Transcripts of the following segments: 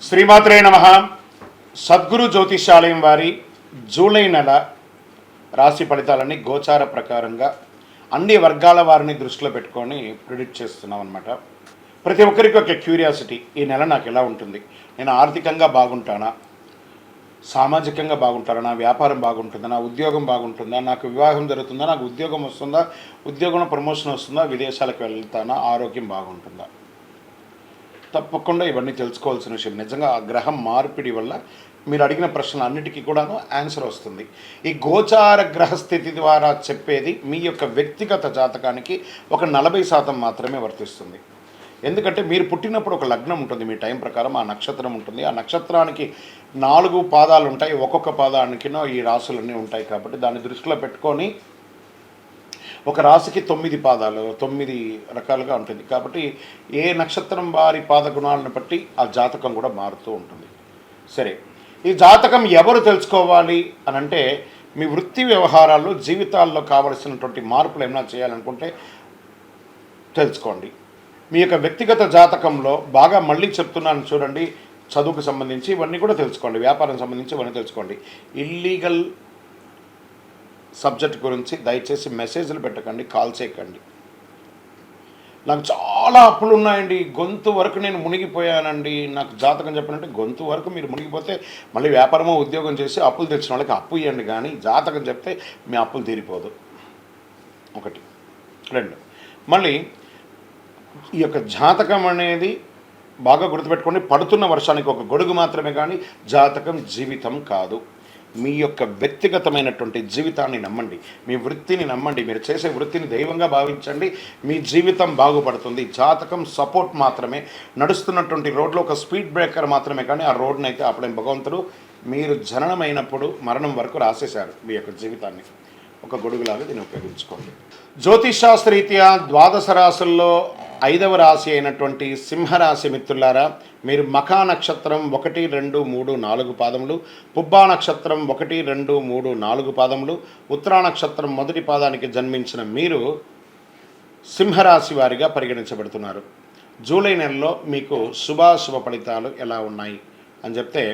శ్రీమాత్రే నమః. సద్గురు జ్యోతిషాలయం వారి జూలై నెల రాశి ఫలితాలన్నీ గోచార ప్రకారంగా అన్ని వర్గాల వారిని దృష్టిలో పెట్టుకొని ప్రిడిక్ట్ చేస్తున్నాం అనమాట. ప్రతి ఒక్కరికి ఒక క్యూరియాసిటీ, ఈ నెల నాకు ఎలా ఉంటుంది, నేను ఆర్థికంగా బాగుంటానా, సామాజికంగా బాగుంటానా, నా వ్యాపారం బాగుంటుందా, నా ఉద్యోగం బాగుంటుందా, నాకు వివాహం జరుగుతుందా, నాకు ఉద్యోగం వస్తుందా, ఉద్యోగంలో ప్రమోషన్ వస్తుందా, విదేశాలకు వెళ్తానా, ఆరోగ్యం బాగుంటుందా. తప్పకుండా ఇవన్నీ తెలుసుకోవాల్సిన విషయం. నిజంగా ఆ గ్రహం మార్పిడి వల్ల మీరు అడిగిన ప్రశ్నలు అన్నిటికీ కూడాను ఆన్సర్ వస్తుంది. ఈ గోచార గ్రహస్థితి ద్వారా చెప్పేది మీ యొక్క వ్యక్తిగత జాతకానికి ఒక 40% మాత్రమే వర్తిస్తుంది. ఎందుకంటే మీరు పుట్టినప్పుడు ఒక లగ్నం ఉంటుంది, మీ టైం ప్రకారం ఆ నక్షత్రం ఉంటుంది. ఆ నక్షత్రానికి 4 పాదాలు ఉంటాయి, ఒక్కొక్క పాదానికినో ఈ రాసులన్నీ ఉంటాయి. కాబట్టి దాన్ని దృష్టిలో పెట్టుకొని ఒక రాశికి 9 పాదాలు, 9 రకాలుగా ఉంటుంది. కాబట్టి ఏ నక్షత్రం వారి పాద గుణాలను బట్టి ఆ జాతకం కూడా మారుతూ ఉంటుంది. సరే, ఈ జాతకం ఎవరు తెలుసుకోవాలి అని అంటే, మీ వృత్తి వ్యవహారాల్లో జీవితాల్లో కావలసినటువంటి మార్పులు ఏమైనా చేయాలనుకుంటే తెలుసుకోండి. మీ యొక్క వ్యక్తిగత జాతకంలో బాగా మళ్ళీ చెప్తున్నాను చూడండి, చదువుకు సంబంధించి ఇవన్నీ కూడా తెలుసుకోండి, వ్యాపారం సంబంధించి ఇవన్నీ తెలుసుకోండి. ఇల్లీగల్ సబ్జెక్ట్ గురించి దయచేసి మెసేజ్లు పెట్టకండి, కాల్ చేయకండి. నాకు చాలా అప్పులు ఉన్నాయండి, గొంతు వరకు నేను మునిగిపోయానండి, నాకు జాతకం చెప్పాలంటే గొంతు వరకు మీరు మునిగిపోతే మళ్ళీ వ్యాపారమో ఉద్యోగం చేసి అప్పులు తెచ్చిన వాళ్ళకి అప్పు ఇవ్వండి, కానీ జాతకం చెప్తే మీ అప్పులు తీరిపోదు. 1, 2 మళ్ళీ ఈ యొక్క జాతకం అనేది బాగా గుర్తుపెట్టుకోండి. పడుతున్న వర్షానికి ఒక గొడుగు మాత్రమే, కానీ జాతకం జీవితం కాదు. మీ యొక్క వ్యక్తిగతమైనటువంటి జీవితాన్ని నమ్మండి, మీ వృత్తిని నమ్మండి, మీరు చేసే వృత్తిని దైవంగా భావించండి, మీ జీవితం బాగుపడుతుంది. జాతకం సపోర్ట్ మాత్రమే, నడుస్తున్నటువంటి రోడ్లో ఒక స్పీడ్ బ్రేకర్ మాత్రమే, కానీ ఆ రోడ్ని అయితే అప్పుడే భగవంతుడు మీరు జననమైనప్పుడు మరణం వరకు రాసేశారు మీ యొక్క జీవితాన్ని. ఒక గొడుగులాగా దీన్ని ఉపయోగించుకోండి. జ్యోతిషాస్త్రరీత్యా ద్వాదశ రాశుల్లో 5వ రాశి అయినటువంటి సింహరాశి మిత్రులారా, మీరు మఖా నక్షత్రం 1, 2, 3, 4 పాదములు, పుబ్బా నక్షత్రం 1, 2, 3, 4 పాదములు, ఉత్తరా నక్షత్రం 1వ పాదానికి జన్మించిన మీరు సింహరాశి వారిగా పరిగణించబడుతున్నారు. జూలై నెలలో మీకు శుభాశుభ ఫలితాలు ఎలా ఉన్నాయి అని చెప్తే,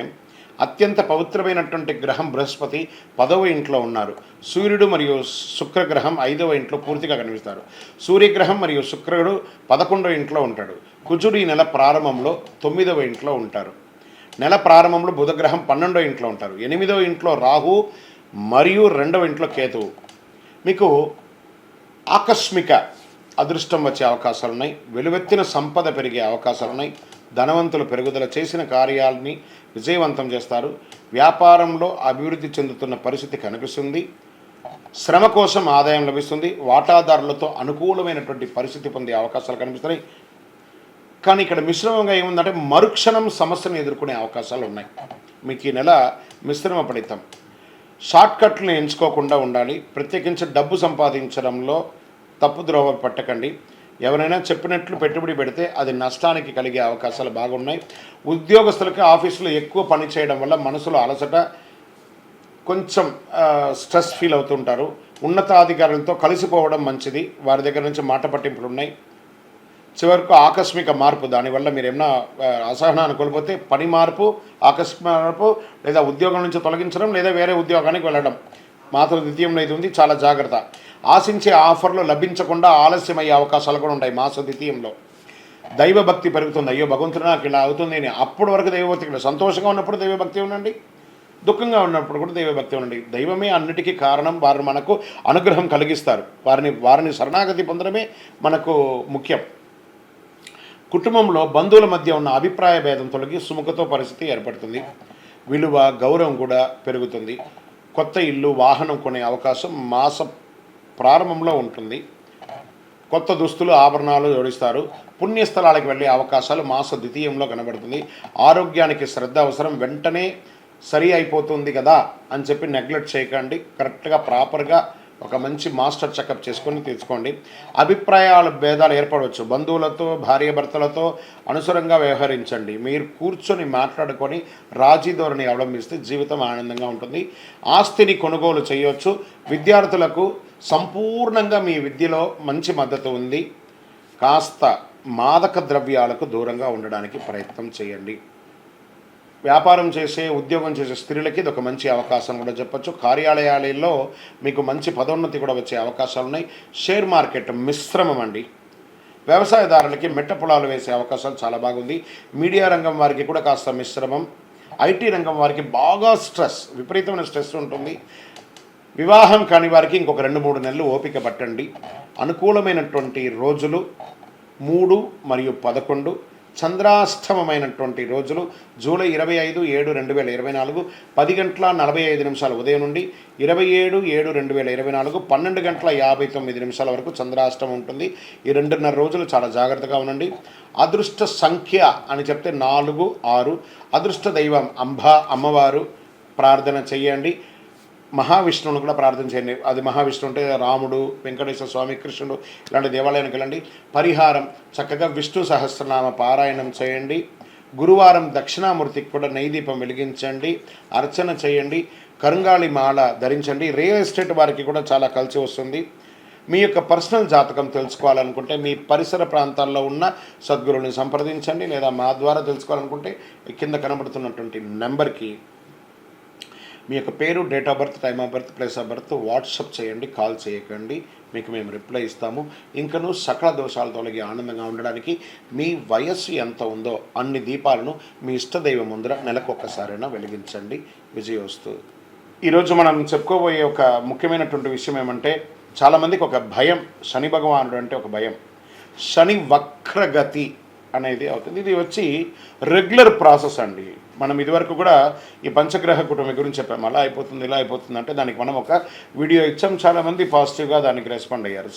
అత్యంత పవిత్రమైనటువంటి గ్రహం బృహస్పతి 10వ ఇంట్లో ఉన్నారు. సూర్యుడు మరియు శుక్రగ్రహం 5వ ఇంట్లో పూర్తిగా కనిపిస్తారు. సూర్యగ్రహం మరియు శుక్రుడు 11వ ఇంట్లో ఉంటాడు. కుజుడు ఈ నెల ప్రారంభంలో 9వ ఇంట్లో ఉంటారు. నెల ప్రారంభంలో బుధగ్రహం 12వ ఇంట్లో ఉంటారు. 8వ ఇంట్లో రాహు మరియు 2వ ఇంట్లో కేతువు. మీకు ఆకస్మిక అదృష్టం వచ్చే అవకాశాలు ఉన్నాయి, వెలువెత్తిన సంపద పెరిగే అవకాశాలు ఉన్నాయి, ధనవంతులు పెరుగుదల, చేసిన కార్యాలని విజయవంతం చేస్తారు, వ్యాపారంలో అభివృద్ధి చెందుతున్న పరిస్థితి కనిపిస్తుంది, శ్రమ కోసం ఆదాయం లభిస్తుంది, వాటాదారులతో అనుకూలమైనటువంటి పరిస్థితి పొందే అవకాశాలు కనిపిస్తున్నాయి. కానీ ఇక్కడ మిశ్రమంగా ఏముందంటే, మరుక్షణం సమస్యను ఎదుర్కొనే అవకాశాలు ఉన్నాయి. మీకు ఈ నెల మిశ్రమ ఫలితం. షార్ట్కట్లను ఎంచుకోకుండా ఉండాలి. ప్రత్యేకించి డబ్బు సంపాదించడంలో తప్పుద్రోవ పట్టకండి. ఎవరైనా చెప్పినట్లు పెట్టుబడి పెడితే అది నష్టానికి కలిగే అవకాశాలు బాగున్నాయి. ఉద్యోగస్తులకి ఆఫీసులో ఎక్కువ పని చేయడం వల్ల మనసులో అలసట, కొంచెం స్ట్రెస్ ఫీల్ అవుతుంటారు. ఉన్నతాధికారులతో కలిసిపోవడం మంచిది, వారి దగ్గర నుంచి మాట పట్టింపులు ఉన్నాయి. చివరకు ఆకస్మిక మార్పు, దానివల్ల మీరు ఏమైనా అసహనాన్ని కోల్పోతే పని మార్పు, ఆకస్మిక మార్పు, లేదా ఉద్యోగం నుంచి తొలగించడం, లేదా వేరే ఉద్యోగానికి వెళ్ళడం మాత్రం ద్వితీయంలో ఇది ఉంది, చాలా జాగ్రత్త. ఆశించే ఆఫర్లు లభించకుండా ఆలస్యమయ్యే అవకాశాలు కూడా ఉంటాయి మాస ద్వితీయంలో. దైవభక్తి పెరుగుతుంది. అయ్యో భగవంతుడు నాకు ఇలా అవుతుంది అని, అప్పటి వరకు దైవభక్తి. సంతోషంగా ఉన్నప్పుడు దైవభక్తి ఉండండి, దుఃఖంగా ఉన్నప్పుడు కూడా దైవభక్తి ఉండండి. దైవమే అన్నిటికీ కారణం, వారు మనకు అనుగ్రహం కలిగిస్తారు. వారిని శరణాగతి పొందడమే మనకు ముఖ్యం. కుటుంబంలో బంధువుల మధ్య ఉన్న అభిప్రాయ భేదం తొలగి సుముఖతో పరిస్థితి ఏర్పడుతుంది. విలువ, గౌరవం కూడా పెరుగుతుంది. కొత్త ఇల్లు, వాహనం కొనే అవకాశం మాస ప్రారంభంలో ఉంటుంది. కొత్త దుస్తులు, ఆభరణాలు జోడిస్తారు. పుణ్యస్థలాలకు వెళ్ళే అవకాశాలు మాస ద్వితీయంలో కనబడుతుంది. ఆరోగ్యానికి శ్రద్ధ అవసరం. వెంటనే సరి అయిపోతుంది కదా అని చెప్పి నెగ్లెక్ట్ చేయకండి. కరెక్ట్గా ప్రాపర్గా ఒక మంచి మాస్టర్ చెకప్ చేసుకొని తీసుకోండి. అభిప్రాయాల భేదాలు ఏర్పడవచ్చు. బంధువులతో, భార్యాభర్తలతో అనుసరంగా వ్యవహరించండి. మీరు కూర్చొని మాట్లాడుకొని రాజీ ధోరణి అవలంబిస్తే జీవితం ఆనందంగా ఉంటుంది. ఆస్తిని కొనుగోలు చేయవచ్చు. విద్యార్థులకు సంపూర్ణంగా మీ విద్యలో మంచి మద్దతు ఉంది. కాస్త మాదక ద్రవ్యాలకు దూరంగా ఉండడానికి ప్రయత్నం చేయండి. వ్యాపారం చేసే ఉద్యోగం చేసే స్త్రీలకి ఇది ఒక మంచి అవకాశం కూడా చెప్పొచ్చు. కార్యాలయాలలో మీకు మంచి పదోన్నతి కూడా వచ్చే అవకాశాలు ఉన్నాయి. షేర్ మార్కెట్ మిశ్రమం అండి. వ్యవసాయదారులకి మెట్ట పొలాలు వేసే అవకాశాలు చాలా బాగుంది. మీడియా రంగం వారికి కూడా కాస్త మిశ్రమం. ఐటీ రంగం వారికి బాగా స్ట్రెస్, విపరీతమైన స్ట్రెస్ ఉంటుంది. వివాహం కాని వారికి ఇంకొక 2-3 నెలలు ఓపిక పట్టండి. అనుకూలమైనటువంటి రోజులు 3 మరియు 11. చంద్రాష్టమమైనటువంటి రోజులు జూలై 25/7/2024 10:45 ఉదయం నుండి 27/7/2024 12:59 వరకు చంద్రాష్టమం ఉంటుంది. ఈ 2.5 రోజులు చాలా జాగ్రత్తగా ఉండండి. అదృష్ట సంఖ్య అని చెప్తే 4, 6. అదృష్ట దైవం అమ్మవారు ప్రార్థన చేయండి. మహావిష్ణువును కూడా ప్రార్థన చేయండి. అది మహావిష్ణువు అంటే రాముడు, వెంకటేశ్వర స్వామి, కృష్ణుడు ఇలాంటి దేవాలయానికి వెళ్ళండి. పరిహారం చక్కగా విష్ణు సహస్రనామ పారాయణం చేయండి. గురువారం దక్షిణామూర్తికి కూడా నైదీపం వెలిగించండి, అర్చన చేయండి. కరుంగాళి మాల ధరించండి. రియల్ ఎస్టేట్ వారికి కూడా చాలా కలిసి వస్తుంది. మీ యొక్క పర్సనల్ జాతకం తెలుసుకోవాలనుకుంటే మీ పరిసర ప్రాంతాల్లో ఉన్న సద్గురుని సంప్రదించండి, లేదా మా ద్వారా తెలుసుకోవాలనుకుంటే కింద కనబడుతున్నటువంటి నెంబర్కి మీ యొక్క పేరు, date of birth, time of birth, place of birth WhatsApp చేయండి. కాల్ చేయకండి, మీకు మేము రిప్లై ఇస్తాము. ఇంకనూ సకల దోషాలు తొలగి ఆనందంగా ఉండడానికి మీ వయస్సు ఎంత ఉందో అన్ని దీపాలను మీ ఇష్టదైవం ముందర నెలకొకసారైనా వెలిగించండి. విజయోస్తు. ఈరోజు మనం చెప్పుకోబోయే ఒక ముఖ్యమైనటువంటి విషయం ఏమంటే, చాలామందికి ఒక భయం, శని భగవానుడు అంటే ఒక భయం. శని వక్రగతి అనేది అవుతుంది. ఇది వచ్చి రెగ్యులర్ ప్రాసెస్ అండి. మనం ఇదివరకు కూడా ఈ పంచగ్రహ కుటుంబం గురించి చెప్పాము. అలా అయిపోతుంది, ఇలా అయిపోతుంది అంటే దానికి మనం ఒక వీడియో ఇచ్చాం. చాలామంది పాజిటివ్గా దానికి రెస్పాండ్ అయ్యారు.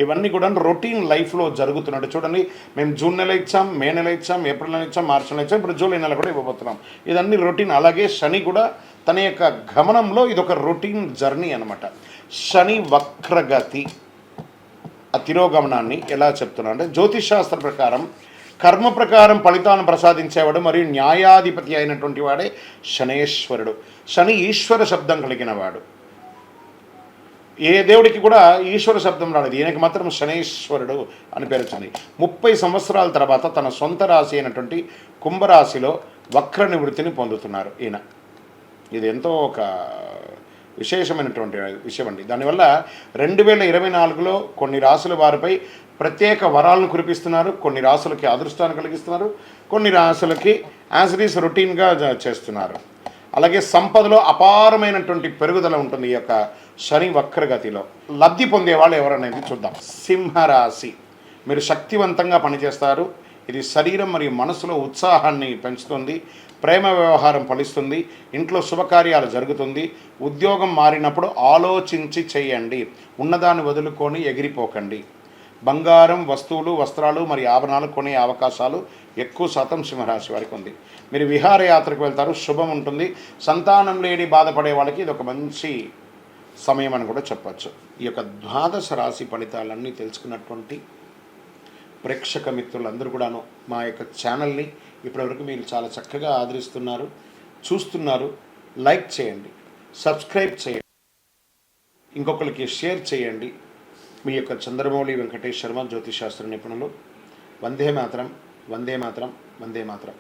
ఇవన్నీ కూడా రొటీన్ లైఫ్లో జరుగుతున్నట్టు చూడండి. మేము జూన్ నెల ఇచ్చాం, మే నెల ఇచ్చాం, ఏప్రిల్ నెల ఇచ్చాం, మార్చి నెల ఇచ్చాం, ఇప్పుడు జూలై నెల కూడా ఇవ్వబోతున్నాం. ఇదన్నీ రొటీన్. అలాగే శని కూడా తన యొక్క గమనంలో ఇదొక రొటీన్ జర్నీ అనమాట. శని వక్రగతి ఆ తిరోగమనాన్ని ఎలా చెప్తున్నా అంటే, జ్యోతిష్ శాస్త్ర ప్రకారం కర్మ ప్రకారం ఫలితాలను ప్రసాదించేవాడు మరియు న్యాయాధిపతి అయినటువంటి వాడే శనేశ్వరుడు. శని ఈశ్వర శబ్దం కలిగిన వాడు. ఏ దేవుడికి కూడా ఈశ్వర శబ్దం రాలేదు, ఈయనకి మాత్రం శనేశ్వరుడు అని పేరు వచ్చింది. 30 సంవత్సరాల తర్వాత తన సొంత రాశి అయినటువంటి కుంభరాశిలో వక్ర నివృత్తిని పొందుతున్నారు ఈయన. ఇది ఎంతో ఒక విశేషమైనటువంటి విషయం అండి. దానివల్ల 2024లో కొన్ని రాశుల వారిపై ప్రత్యేక వరాలను కురిపిస్తున్నారు. కొన్ని రాశులకి అదృష్టాన్ని కలిగిస్తున్నారు, కొన్ని రాశులకి యాజ్ ఇట్ ఈస్ రొటీన్గా చేస్తున్నారు. అలాగే సంపదలో అపారమైనటువంటి పెరుగుదల ఉంటుంది ఈ యొక్క శని వక్రగతిలో. లబ్ధి పొందే వాళ్ళు ఎవరనేది చూద్దాం. సింహరాశి. మీరు శక్తివంతంగా పనిచేస్తారు. ఇది శరీరం మరియు మనసులో ఉత్సాహాన్ని పెంచుతుంది. ప్రేమ వ్యవహారం ఫలిస్తుంది. ఇంట్లో శుభకార్యాలు జరుగుతుంది. ఉద్యోగం మారినప్పుడు ఆలోచించి చేయండి. ఉన్నదాన్ని వదులుకొని ఎగిరిపోకండి. బంగారం, వస్తువులు, వస్త్రాలు మరియు ఆభరణాలు కొనే అవకాశాలు ఎక్కువ శాతం సింహరాశి వారికి ఉంది. మీరు విహారయాత్రకు వెళ్తారు, శుభం ఉంటుంది. సంతానం లేని బాధపడే వాళ్ళకి ఇది ఒక మంచి సమయం అని కూడా చెప్పచ్చు. ఈ యొక్క ద్వాదశ రాశి ఫలితాలన్నీ తెలుసుకున్నటువంటి ప్రేక్షక మిత్రులందరూ కూడాను మా యొక్క ఛానల్ని ఇప్పటివరకు మీరు చాలా చక్కగా ఆదరిస్తున్నారు, చూస్తున్నారు. లైక్ చేయండి, సబ్స్క్రైబ్ చేయండి, ఇంకొకరికి షేర్ చేయండి. మీ యొక్క చంద్రమౌళి వెంకటేష్ శర్మ, జ్యోతిష్ శాస్త్ర నిపుణులు. వందే మాతరం, వందే మాతరం, వందే మాతరం.